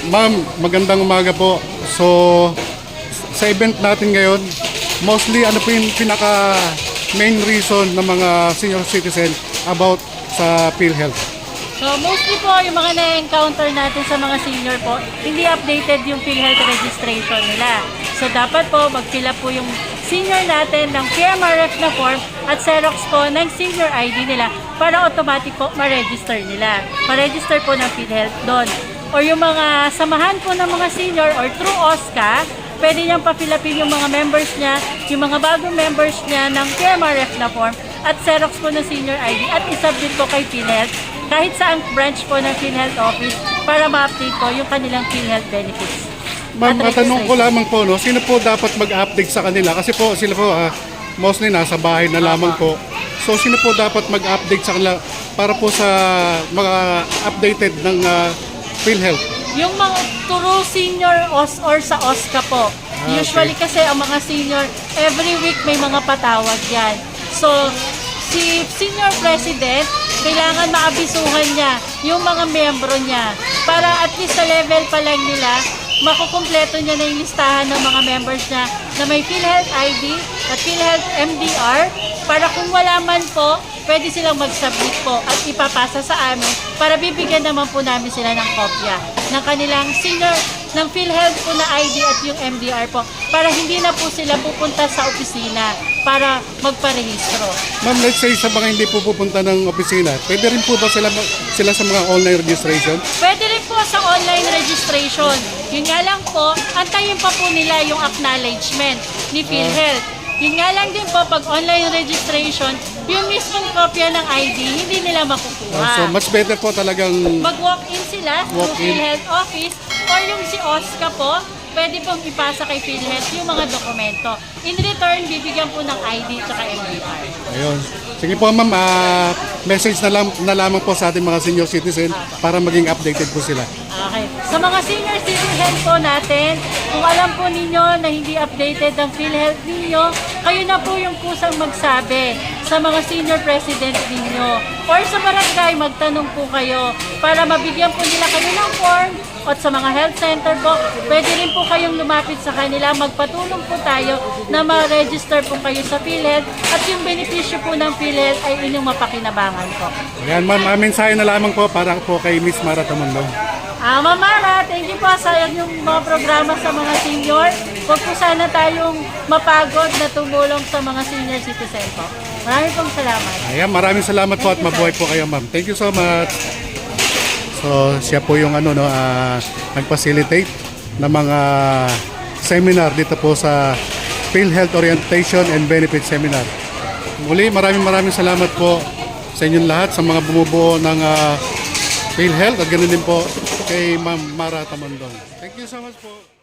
Ma'am, magandang umaga po. So, sa event natin ngayon, mostly ano po yung pinaka main reason ng mga senior citizen about sa PhilHealth? So mostly po yung mga na-encounter natin sa mga senior po, hindi updated yung PhilHealth registration nila. So dapat po mag-fill up po yung senior natin ng PMRF na form at Xerox po ng senior ID nila para automatic po ma-register nila. Ma-register po ng PhilHealth doon. Or yung mga samahan po ng mga senior or through OSCA, pwede niyang pa-fill-upin yung mga members niya, yung mga bagong members niya ng PMRF na form at Xerox po ng senior ID at isubmit po kay PhilHealth kahit saang branch po ng PhilHealth office para ma-update po yung kanilang PhilHealth benefits. Ma'am, matanong ko lamang po, no, sino po dapat mag-update sa kanila? Kasi po sila po mostly nasa bahay na lamang po. So sino po dapat mag-update sa kanila para po sa mga updated ng PhilHealth? Yung mga turo senior or sa OSCA po. Usually okay. kasi ang mga senior, every week may mga patawag yan. So, si senior president, kailangan maabisuhan niya yung mga miyembro niya para at least sa level pa lang nila, makukumpleto niya na yung listahan ng mga members niya na may PhilHealth ID at PhilHealth MDR para kung wala man po, pwede silang mag-submit po at ipapasa sa amin para bibigyan naman po namin sila ng kopya ng kanilang senior ng PhilHealth po na ID at yung MDR po para hindi na po sila pupunta sa opisina para magparehistro. Ma'am, let's say sa mga hindi po pupunta ng opisina, pwede rin po ba sila sa mga online registration? Pwede rin po sa online registration. Yun nga lang po, antayin pa po nila yung acknowledgement ni PhilHealth. Yun nga lang din po, pag online registration, yung mismong kopya ng ID, hindi nila makukuha. So much better po talagang Mag-walk-in sila sa PhilHealth office or yung si OSCA po, pwede pong ipasa kay PhilHealth yung mga dokumento. In return, bibigyan po ng ID at MDR. ayun. Sige po ma'am, message na lamang po sa ating mga senior citizen para maging updated po sila. Okay. Sa mga senior citizen po natin, kung alam po ninyo na hindi updated ang PhilHealth ninyo, kayo na po yung kusang magsabi sa mga senior president ninyo. Or sa barangay, magtanong po kayo para mabigyan po nila kayo ng form at sa mga health center po, pwede rin po kayong lumapit sa kanila. Magpatulong po tayo na ma-register po kayo sa PhilHealth at yung benepisyo po ng PhilHealth ay inyong mapakinabangan po. Ayan ma'am, mensahe na lamang po para po kay Miss Mara Tamundong. Ma'am Mara, thank you po sa yung mga programa sa mga senior. Huwag po sana tayong mapagod na tumulong sa mga senior citizen po. Maraming pong salamat. Ayan, maraming salamat po at mabuhay po kayo ma'am. Thank you so much. So siya po yung nag-facilitate ng mga seminar dito po sa PhilHealth Orientation and Benefit Seminar. Muli, maraming salamat po sa inyong lahat, sa mga bumubuo ng PhilHealth at ganoon din po kay Ma'am Mara Tamundong. Thank you so much po.